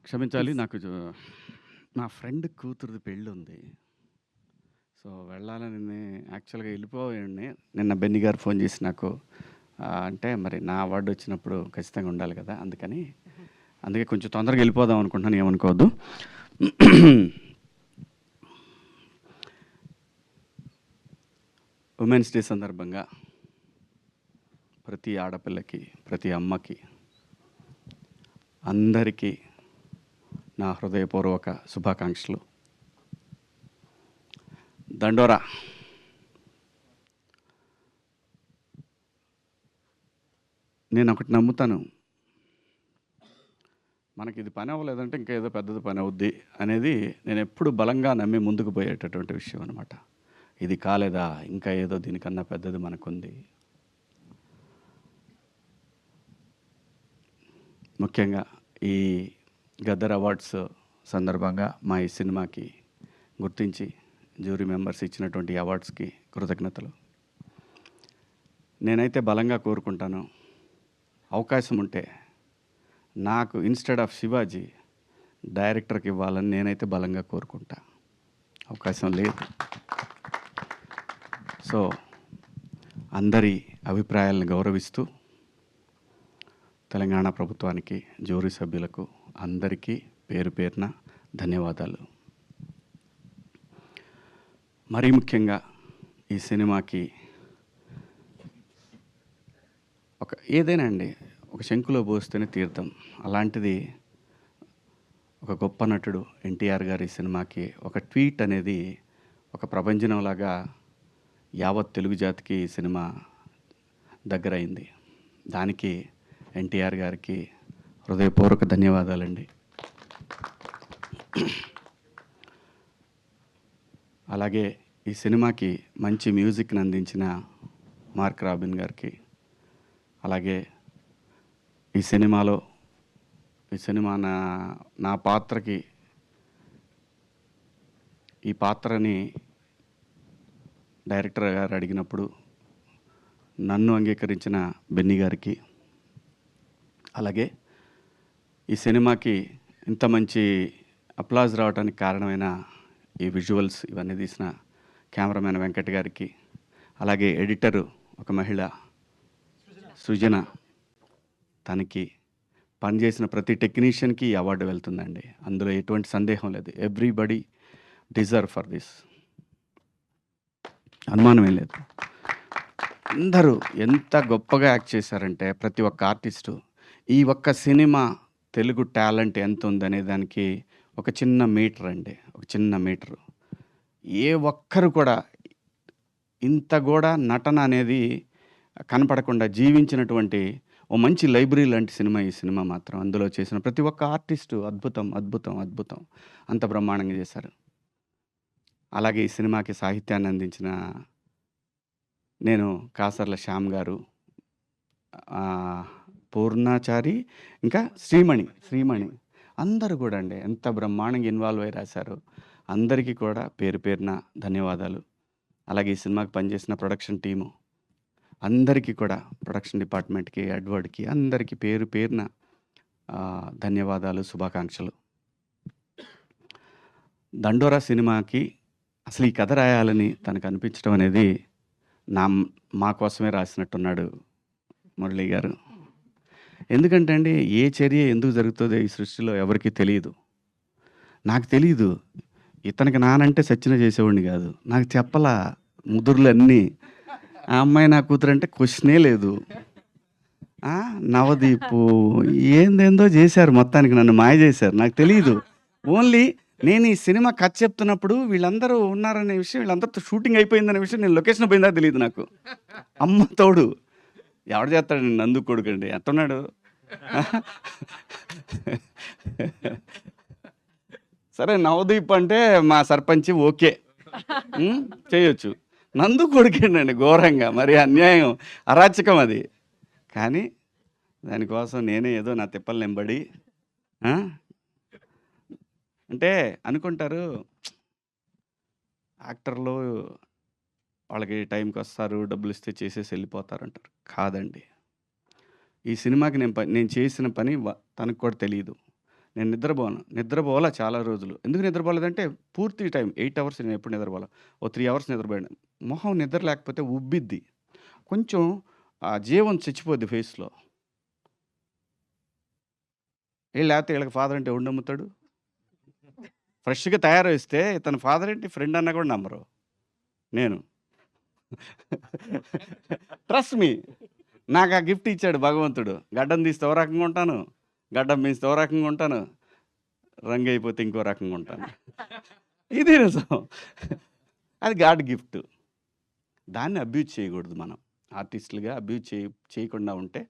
క్షమించాలి. ప్లీజ్. నాకు నా ఫ్రెండ్ కూతురిది పెళ్ళుంది. సో, వెళ్ళాలని యాక్చువల్‌గా ఎళ్ళిపోయాన్ని. నిన్న బెన్నీ గారు ఫోన్ చేసి నాకు అంటే మరి నా అవార్డొచ్చినప్పుడు ఖచ్చితంగా ఉండాలి కదా! అందుకే కొంచెం తొందరగా ఎళ్ళిపోదాం అనుకుంటున్నాను. ఏమనుకోవద్దు. ఉమెన్స్ డే సందర్భంగా ప్రతి ఆడపిల్లకి, ప్రతి అమ్మకి, అందరికీ నా హృదయపూర్వక శుభాకాంక్షలు. దండోరా! నేనొకటి నమ్ముతాను. మనకిది పని అవ్వలేదంటే ఇంకా ఏదో పెద్దది పని అవుద్ది అనేది నేనెప్పుడు బలంగా నమ్మి ముందుకు పోయేటటువంటి విషయం అనమాట. ఇది కాలేదా ఇంకా ఏదో దీనికన్నా పెద్దది మనకుంది. ముఖ్యంగా ఈ గద్దర్ అవార్డ్స్ సందర్భంగా మా ఈ సినిమాకి గుర్తించి జ్యూరీ మెంబర్స్ ఇచ్చినటువంటి అవార్డ్స్కి కృతజ్ఞతలు. నేనైతే బలంగా కోరుకుంటాను, అవకాశం ఉంటే నాకు ఇన్‌స్టెడ్ ఆఫ్ శివాజీ డైరెక్టర్‌కి ఇవ్వాలని నేనైతే బలంగా కోరుకుంటా. అవకాశం లేదు. సో, అందరి అభిప్రాయాలను గౌరవిస్తూ తెలంగాణ ప్రభుత్వానికి, జ్యూరీ సభ్యులకు అందరికీ పేరు పేరున ధన్యవాదాలు. మరీ ముఖ్యంగా ఈ సినిమాకి ఏదైనా అండి ఒక శంకులో పోస్తేనే తీర్థం. అలాంటిది ఒక గొప్ప నటుడు ఎన్టీఆర్ గారి సినిమాకి ఒక ట్వీట్ అనేది ఒక ప్రభంజనంలాగా యావత్ తెలుగు జాతికి ఈ సినిమా దగ్గరైంది. దానికి ఎన్టీఆర్ గారికి హృదయపూర్వక ధన్యవాదాలండి. అలాగే ఈ సినిమాకి మంచి మ్యూజిక్‌ని అందించిన మార్క్ రాబిన్ గారికి, అలాగే ఈ సినిమా నా పాత్రకి ఈ పాత్రని డైరెక్టర్ గారు అడిగినప్పుడు నన్ను అంగీకరించిన బెన్నీ గారికి, అలాగే ఈ సినిమాకి ఇంత మంచి అప్లాజ్ రావడానికి కారణమైన ఈ విజువల్స్ ఇవన్నీ తీసిన కెమెరామెన్ వెంకట్ గారికి, అలాగే ఎడిటరు ఒక మహిళ సృజన, తనకి పనిచేసిన ప్రతి టెక్నీషియన్‌కి ఈ అవార్డు వెళ్తుందండి. అందులో ఎటువంటి సందేహం లేదు. Everybody deserve for this. అనుమానమేం లేదు. అందరూ ఎంత గొప్పగా యాక్ట్ చేశారంటే ప్రతి ఒక్క ఆర్టిస్టు ఈ ఒక్క సినిమా తెలుగు టాలెంట్ ఎంత ఉందనే దానికి ఒక చిన్న మీటర్ అండి. ఒక చిన్న మీటరు. ఏ ఒక్కరు కూడా ఇంత కూడా నటన అనేది కనపడకుండా జీవించినటువంటి ఓ మంచి లైబ్రరీ లాంటి సినిమా ఈ సినిమా మాత్రం. అందులో చేసిన ప్రతి ఒక్క ఆర్టిస్టు అద్భుతం, అద్భుతం, అద్భుతం. అంత బ్రహ్మాండంగా చేశారు. అలాగే ఈ సినిమాకి సాహిత్యాన్ని అందించిన నేను కాసర్ల శ్యామ్ గారు, పూర్ణాచారి, ఇంకా శ్రీమణి అందరూ కూడా అండి ఎంత బ్రహ్మాండంగా ఇన్వాల్వ్ అయ్యి రాశారు. అందరికీ కూడా పేరు పేరున ధన్యవాదాలు. అలాగే ఈ సినిమాకి పనిచేసిన ప్రొడక్షన్ టీము అందరికీ కూడా, ప్రొడక్షన్ డిపార్ట్మెంట్‌కి, ఎడ్వర్డ్‌కి అందరికీ పేరు పేరున ధన్యవాదాలు, శుభాకాంక్షలు. దండోరా సినిమాకి అసలు ఈ కథ రాయాలని తనకు అనిపించడం అనేది మా కోసమే రాసినట్టున్నాడు మురళీ గారు. ఎందుకంటే అండి ఏ చర్య ఎందుకు జరుగుతుందో ఈ సృష్టిలో ఎవరికీ తెలీదు. నాకు తెలీదు. ఇతనికి నానంటే సచ్చిన చేసేవాడిని కాదు. నాకు చెప్పలా ముదురులన్నీ. ఆ అమ్మాయి నా కూతురంటే క్వెషనే లేదు. నవదీపు ఏందేందో చేశారు, మొత్తానికి నన్ను మాయ చేశారు. నాకు తెలీదు. ఓన్లీ నేను ఈ సినిమా కథ చెప్తున్నప్పుడు వీళ్ళందరూ ఉన్నారనే విషయం, వీళ్ళందరితో షూటింగ్ అయిపోయిందనే విషయం, నేను లొకేషన్ పోయిందా తెలీదు నాకు. అమ్మ తోడు. ఎవడు చేస్తాడండి నందు కొడుకండి, ఎట్టున్నాడు? సరే నవదీప్ అంటే మా సర్పంచి ఓకే, చేయొచ్చు. నందు కొడుకేండండి ఘోరంగా, మరి అన్యాయం, అరాచకం అది. కానీ దానికోసం నేనే ఏదో నా తిప్పలు నింబడి అంటే అనుకుంటారు యాక్టర్లు వాళ్ళకి టైంకి వస్తారు, డబ్బులు ఇస్తే చేసేసి వెళ్ళిపోతారు అంటారు. కాదండి, ఈ సినిమాకి నేను చేసిన పని తనకు కూడా తెలియదు. నేను నిద్రపోలా చాలా రోజులు. ఎందుకు నిద్రపోలేదంటే పూర్తి టైం 8 అవర్స్ నేను ఎప్పుడు నిద్రపోలా. ఓ 3 అవర్స్ నిద్రపోయాను. మొహం నిద్ర లేకపోతే ఉబ్బిద్ది. కొంచెం జీవం చచ్చిపోద్ది ఫేస్‌లో. లేకపోతే ఈళ్ళకి ఫాదర్ అంటే ఎవడు నమ్ముతాడు? ఫ్రెష్‌గా తయారొస్తే ఇతను ఫాదర్ ఏంటి, ఫ్రెండ్ అన్నా కూడా నమ్మరు. నేను. Trust me. నాకు ఆ గిఫ్ట్ ఇచ్చాడు భగవంతుడు. గడ్డం తీస్తే ఓ రకంగా ఉంటాను. గడ్డం పెంచితే ఓ రకంగా ఉంటాను. రంగు అయిపోతే ఇంకో రకంగా ఉంటాను. ఇది నిజం. అది గాడ్ గిఫ్ట్. దాన్ని అబ్యూజ్ చేయకూడదు మనం. ఆర్టిస్టులుగా అబ్యూజ్ చేయకుండా ఉంటే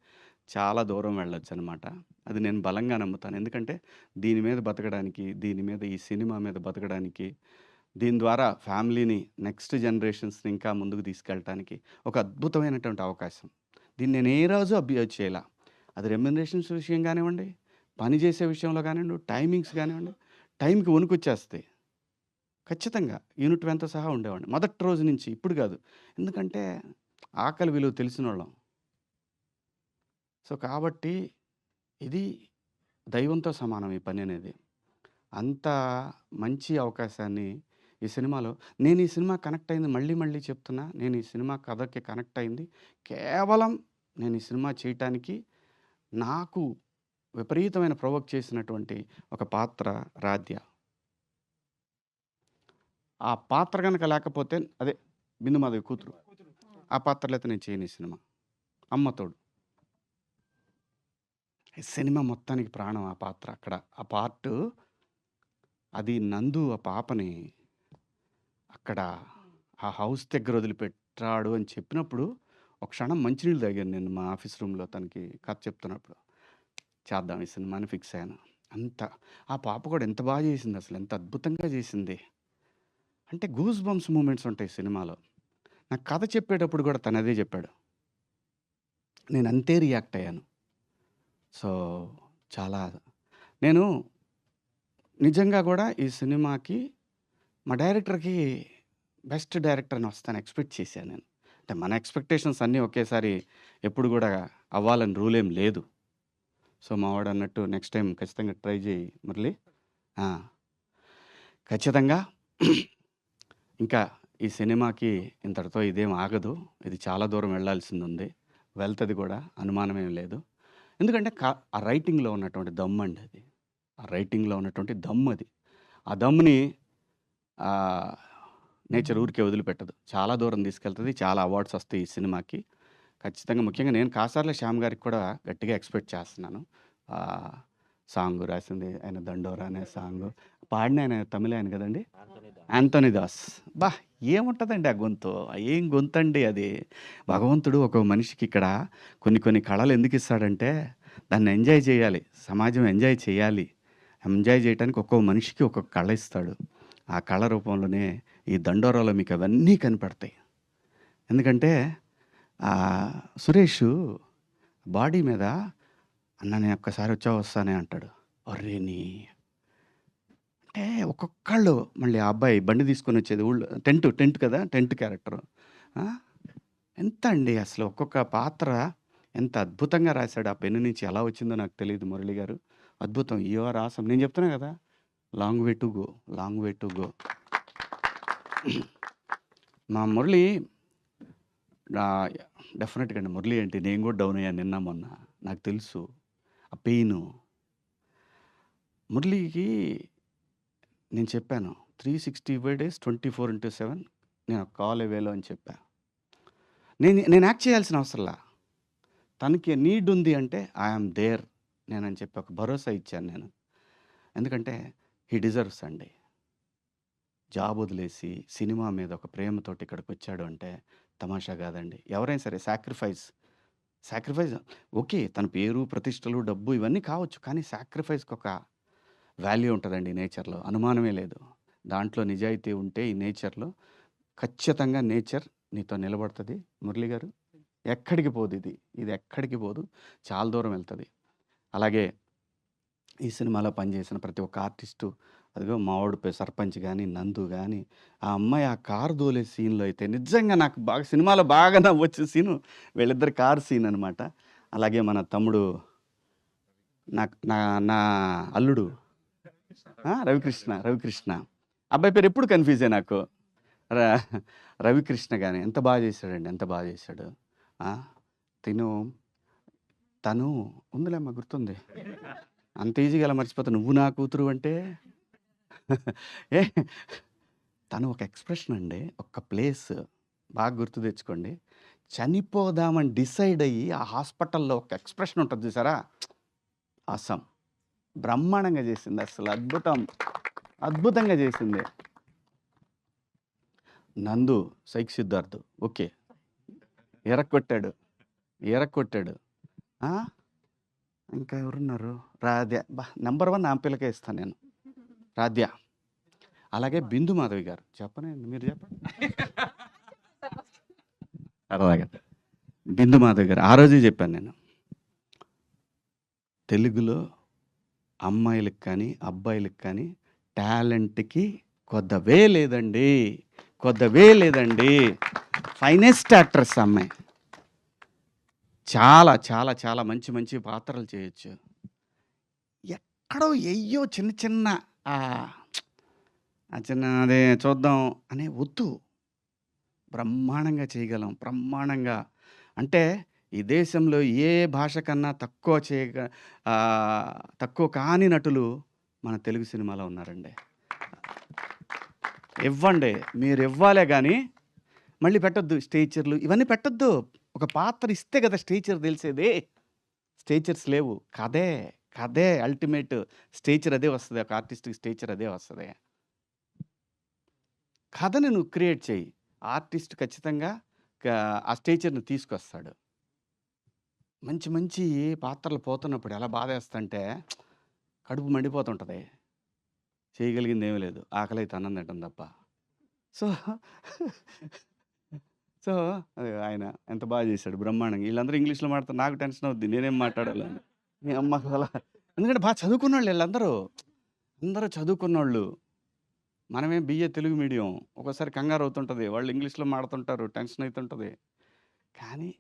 చాలా దూరం వెళ్ళొచ్చనమాట. అది నేను బలంగా నమ్ముతాను. ఎందుకంటే దీని మీద బతకడానికి, ఈ సినిమా మీద బతకడానికి, దీని ద్వారా ఫ్యామిలీని, నెక్స్ట్ జనరేషన్స్‌ని ఇంకా ముందుకు తీసుకెళ్ళటానికి ఒక అద్భుతమైనటువంటి అవకాశం. దీన్ని నేను ఏ రోజు అబ్యూజ్ చేయలా. అది రెమ్యునరేషన్స్ విషయం కానివ్వండి, పని చేసే విషయంలో కానివ్వండి, టైమింగ్స్ కానివ్వండి, టైంకి వణుకొచ్చేస్తాయి. ఖచ్చితంగా యూనిట్ సహా ఉండేవాడిని. మొదటి రోజు నుంచి, ఇప్పుడు కాదు. ఎందుకంటే ఆకలి విలువ తెలిసినోళ్ళం. సో, కాబట్టి ఇది దైవంతో సమానం ఈ పని అనేది. అంత మంచి అవకాశాన్ని ఈ సినిమాలో నేను ఈ సినిమా కనెక్ట్ అయింది మళ్ళీ మళ్ళీ చెప్తున్నా. నేను ఈ సినిమా కథకి కనెక్ట్ అయింది కేవలం నేను ఈ సినిమా చేయటానికి నాకు విపరీతమైన ప్రొవోక్ చేసినటువంటి ఒక పాత్ర రాధ్య. ఆ పాత్ర గనక లేకపోతే అదే బిందుమాధవి కూతురు. ఆ పాత్ర లేతే నేను చేయను ఈ సినిమా. అమ్మ తోడు. ఈ సినిమా మొత్తానికి ప్రాణం ఆ పాత్ర అక్కడ. ఆ పార్టు అది నందు ఆ పాపని అక్కడ ఆ హౌస్ దగ్గర వదిలిపెట్టాడు అని చెప్పినప్పుడు ఒక క్షణం మంచినీళ్ళు తాగాను నేను మా ఆఫీస్ రూమ్‌లో తనకి కథ చెప్తున్నప్పుడు. చేద్దాం ఈ సినిమాని ఫిక్స్ అయ్యాను. అంత ఆ పాప కూడా ఎంత బాగా చేసింది అసలు. ఎంత అద్భుతంగా చేసింది. అంటే గూస్ బంప్స్ మూమెంట్స్ ఉంటాయి సినిమాలో. నాకు కథ చెప్పేటప్పుడు కూడా తను అదే చెప్పాడు. నేను అంతే రియాక్ట్ అయ్యాను. సో, చాలా నేను నిజంగా కూడా ఈ సినిమాకి మా డైరెక్టర్‌కి బెస్ట్ డైరెక్టర్ అని వస్తాను ఎక్స్‌పెక్ట్ చేశాను నేను. అంటే మన ఎక్స్‌పెక్టేషన్స్ అన్నీ ఒకేసారి ఎప్పుడు కూడా అవ్వాలని రూల్ ఏం లేదు. సో, మావాడు అన్నట్టు నెక్స్ట్ టైమ్ ఖచ్చితంగా ట్రై చేయి మురళి. ఆ! ఖచ్చితంగా ఇంకా ఈ సినిమాకి ఇంతటితో ఇదేం ఆగదు. ఇది చాలా దూరం వెళ్ళాల్సిందుంది. వెళ్తది కూడా అనుమానమేం లేదు. ఎందుకంటే ఆ రైటింగ్‌లో ఉన్నటువంటి దమ్మండి అది. ఆ రైటింగ్‌లో ఉన్నటువంటి దమ్మది. ఆ దమ్ముని ఆహ్, నేచర్ ఊరికే వదిలిపెట్టదు. చాలా దూరం తీసుకెళ్తది. చాలా అవార్డ్స్ వస్తాయి ఈ సినిమాకి. ఖచ్చితంగా ముఖ్యంగా నేను కాసార్ల శ్యామ్ గారికి కూడా గట్టిగా ఎక్స్‌పెక్ట్ చేస్తున్నాను. సాంగ్ రాసింది ఆయన 'దండోరా' అనే సాంగు. పాడిన ఆయన తమిళ్ ఆయన కదండీ! యాంథోనీ దాస్. అబ్బా! ఏముంటదండి ఆ గొంతు. ఏం గొంతండి అది. భగవంతుడు ఒక మనిషికి ఇక్కడ కొన్ని కొన్ని కళలు ఎందుకిస్తాడంటే దాన్ని ఎంజాయ్ చేయాలి. సమాజం ఎంజాయ్ చేయాలి. ఎంజాయ్ చేయటానికి ఒక్కో మనిషికి ఒక్కొక్క కళ ఇస్తాడు. ఆ కళ రూపంలోనే ఈ 'దండోరా'లో మీకు అవన్నీ కనపడతాయి. ఎందుకంటే సురేషు బాడీ మీద "అన్న నేను ఒక్కసారి వస్తానే" అంటాడు. అర్రె నీ అంటే ఒక్కొక్కళ్ళు మళ్ళీ ఆ అబ్బాయి బండి తీసుకొని వచ్చేది ఊళ్ళో టెంట్ కదా! Tent character. ఆ! ఎంత అండి అసలు ఒక్కొక్క పాత్ర ఎంత అద్భుతంగా రాశాడు. ఆ పెన్ను నుంచి ఎలా వచ్చిందో నాకు తెలీదు మురళి గారు. అద్భుతం. You are awesome. నేను చెప్తున్నా కదా! Long way to go. Long way to go. మా మురళి డెఫినెట్‌గా అండి. మురళి ఏంటి నేను కూడా డౌన్ అయ్యాను నిన్న మొన్న. నాకు తెలుసు. ఆ పెయిను. మురళికి నేను చెప్పాను. 365 డేస్ 24/7 నేను కాల్ అవేలో అని చెప్పా. నేను యాక్ట్ చేయాల్సిన అవసరంలా. తనకి నీడ్ ఉంది అంటే ఐ యామ్ దేర్ నేనని చెప్పి ఒక భరోసా ఇచ్చాను నేను. ఎందుకంటే హి డిజర్వ్స్ అండి. జాబ్ వదిలేసి సినిమా మీద ఒక ప్రేమతోటి ఇక్కడికొచ్చాడు అంటే తమాషా కాదండి. ఎవరైనా సరే సాక్రిఫైస్ ఓకే. తన పేరు, ప్రతిష్టలు, డబ్బు ఇవన్నీ కావచ్చు. కానీ సాక్రిఫైస్‌కి ఒక వాల్యూ ఉంటదండి నేచర్‌లో. అనుమానమే లేదు. దాంట్లో నిజాయితీ ఉంటే ఈ నేచర్‌లో ఖచ్చితంగా నేచర్ నీతో నిలబడతది మురళి గారు. ఎక్కడికి పోదిది. ఇది ఎక్కడికి పోదు. చాలా దూరం వెళ్తది. అలాగే ఈ సినిమాలో పనిచేసిన ప్రతి ఒక్క ఆర్టిస్టు అదిగో మావోడు సర్పంచ్ గాని, నందు గాని, ఆ అమ్మాయి ఆ కారు దోలే సీన్‌లో అయితే నిజంగా నాకు బాగా సినిమాలో బాగా నవ్వొచ్చిన సీను వీళ్ళిద్దరి కారు సీన్ అనమాట. అలాగే మన తమ్ముడు నా నా అల్లుడు రవికృష్ణ అబ్బాయి పేరు ఎప్పుడు కన్ఫ్యూజే నాకు. రవికృష్ణ కానీ ఎంత బాగా చేశాడండి, ఎంత బాగా చేశాడు. తిను తను ఉందిలేమ్మా, గుర్తుంది. అంత ఈజీగా అలా మర్చిపోతా. నువ్వు నా కూతురు అంటే ఏ తను ఒక ఎక్స్ప్రెషన్ అండి, ఒక్క ప్లేస్ బాగా గుర్తు తెచ్చుకోండి. చనిపోదామని డిసైడ్ అయ్యి ఆ హాస్పిటల్లో ఒక ఎక్స్ప్రెషన్ ఉంటుంది చూసారా, అసం బ్రహ్మాండంగా చేసింది, అసలు అద్భుతంగా చేసింది. నందు సైక్ సిద్ధార్థ్ ఓకే, ఎరక్కొట్టాడు. ఇంకా ఎవరున్నారు, రాధ్య నెంబర్ 1 ఆ పిల్లకే ఇస్తాను నేను, రాధ్య. అలాగే బిందు మాధవి గారు, చెప్పనండి మీరు చెప్పండి. అలాగే బిందు మాధవి గారు, ఆ రోజే చెప్పాను నేను, తెలుగులో అమ్మాయిలకు కానీ అబ్బాయిలకు కానీ టాలెంట్కి కొద్దవే లేదండి. ఫైనెస్ట్ యాక్ట్రెస్ అమ్మాయి. చాలా చాలా చాలా మంచి మంచి పాత్రలు చేయొచ్చు. ఎక్కడో ఎయ్యో చిన్న చిన్న అదే చూద్దాం అనే వద్దు, బ్రహ్మాండంగా చేయగలం. బ్రహ్మాండంగా అంటే ఈ దేశంలో ఏ భాష కన్నా తక్కువ కాని నటులు మన తెలుగు సినిమాలో ఉన్నారండి. ఇవ్వండి, మీరు ఇవ్వాలే కానీ మళ్ళీ పెట్టొద్దు స్టేచర్లు ఇవన్నీ పెట్టొద్దు. ఒక పాత్ర ఇస్తే కదా స్టేచర్ తెలిసేది. స్టేచర్స్ లేవు, కథే అల్టిమేట్ స్టేచర్, అదే వస్తుంది. ఒక ఆర్టిస్ట్కి స్టేచర్ అదే వస్తుంది. కథని నువ్వు క్రియేట్ చేయి, ఆర్టిస్ట్ ఖచ్చితంగా ఆ స్టేచర్ని తీసుకొస్తాడు. మంచి మంచి పాత్రలు పోతున్నప్పుడు ఎలా బాధేస్తుంటే కడుపు మండిపోతుంటుంది. చేయగలిగింది ఏమీ లేదు, ఆకలి అయితే అన్నం తింటాం తప్ప. సో సో ఆయన ఎంత బాగా చేశాడు, బ్రహ్మాండంగా. వీళ్ళందరూ ఇంగ్లీష్లో మాట్లాడితే నాకు టెన్షన్ అవుద్ది, నేనేం మాట్లాడాలని. మీ అమ్మకు అలా, ఎందుకంటే బాగా చదువుకున్న వాళ్ళు వీళ్ళందరూ, అందరూ చదువుకున్నోళ్ళు. మనమే బిఏ తెలుగు మీడియం, ఒక్కోసారి కంగారు అవుతుంటుంది, వాళ్ళు ఇంగ్లీష్లో మాడుతుంటారు, టెన్షన్ అవుతుంటుంది. కానీ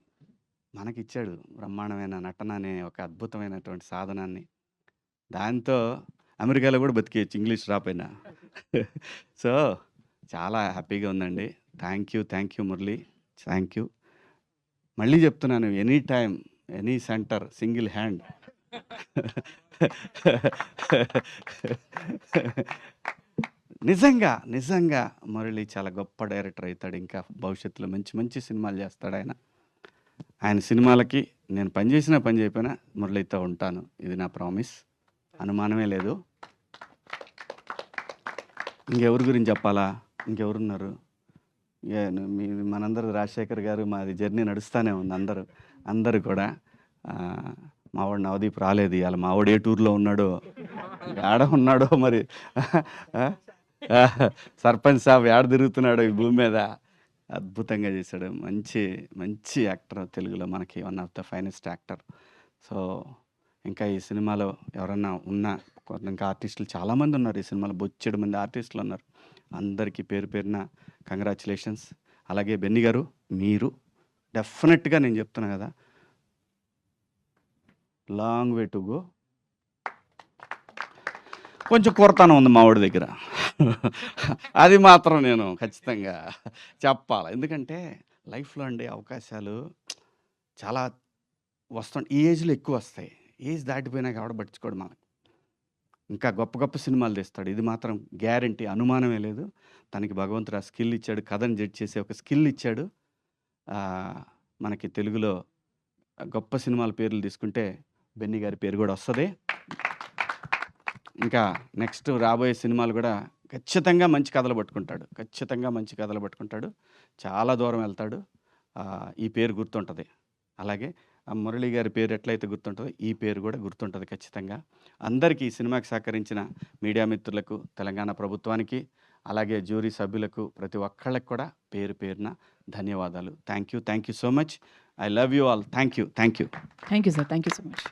మనకిచ్చాడు బ్రహ్మాండమైన నటన అనే ఒక అద్భుతమైనటువంటి సాధనాన్ని. దాంతో అమెరికాలో కూడా బతికేయచ్చు ఇంగ్లీష్ రాపోయినా. సో చాలా హ్యాపీగా ఉందండి. Thank you Murali, thank you. మళ్ళీ చెప్తున్నాను, any time any centre single hand. నిజంగా మురళి చాలా గొప్ప డైరెక్టర్ అవుతాడు. ఇంకా భవిష్యత్తులో మంచి మంచి సినిమాలు చేస్తాడు ఆయన సినిమాలకి నేను పని చేయకపోయినా మురళితో ఉంటాను, ఇది నా ప్రామిస్, అనుమానమే లేదు. ఇంకెవరి గురించి చెప్పాలా, ఇంకెవరున్నారు? మనందరూ రాజశేఖర్ గారు, మాది జర్నీ నడుస్తూనే ఉంది. అందరూ కూడా మావాడు నవదీప్ రాలేదు ఇవాళ, మావాడు ఏ టూర్లో ఉన్నాడో, ఏడ ఉన్నాడో మరి, సర్పంచ్ సాబ్ ఏడ తిరుగుతున్నాడో ఈ భూమి మీద. అద్భుతంగా చేశాడు, మంచి యాక్టర్, తెలుగులో మనకి one of the finest actor. So ఇంకా ఈ సినిమాలో ఎవరన్నా ఇంకా ఆర్టిస్టులు చాలామంది ఉన్నారు ఈ సినిమాలో, బొచ్చెడు మంది ఆర్టిస్టులు ఉన్నారు. అందరికీ పేరు పేరున కంగ్రాచులేషన్స్. అలాగే బెన్నీ గారు, మీరు డెఫినెట్గా నేను చెప్తున్నా కదా, లాంగ్ వే టు గో. కొంచెం కొరతనం ఉంది మావాడి దగ్గర, అది మాత్రం నేను ఖచ్చితంగా చెప్పాలి. ఎందుకంటే లైఫ్లో అండి అవకాశాలు చాలా వస్తాయి, ఈ ఏజ్లో ఎక్కువ వస్తాయి. ఏజ్ దాటిపోయినాక ఎవడ పట్టించుకోడు మనకు. ఇంకా గొప్ప గొప్ప సినిమాలు తీస్తాడు, ఇది మాత్రం గ్యారంటీ, అనుమానమే లేదు. తనకి భగవంతుడు ఆ స్కిల్ ఇచ్చాడు, కథను జడ్జ్ చేసే ఒక స్కిల్ ఇచ్చాడు. మనకి తెలుగులో గొప్ప సినిమాల పేర్లు తీసుకుంటే బెన్నీ గారి పేరు కూడా వస్తుంది. ఇంకా నెక్స్ట్ రాబోయే సినిమాలు కూడా ఖచ్చితంగా మంచి కథలు పట్టుకుంటాడు, చాలా దూరం వెళ్తాడు. ఈ పేరు గుర్తుంటుంది. అలాగే మురళి గారి పేరు ఎట్లయితే గుర్తుంటుందో ఈ పేరు కూడా గుర్తుంటుంది ఖచ్చితంగా. అందరికీ ఈ సినిమాకి సహకరించిన మీడియా మిత్రులకు, తెలంగాణ ప్రభుత్వానికి, అలాగే జ్యూరీ సభ్యులకు, ప్రతి ఒక్కళ్ళకి కూడా పేరు పేరున ధన్యవాదాలు. Thank you so much. I love you all. Thank you sir. Thank you so much.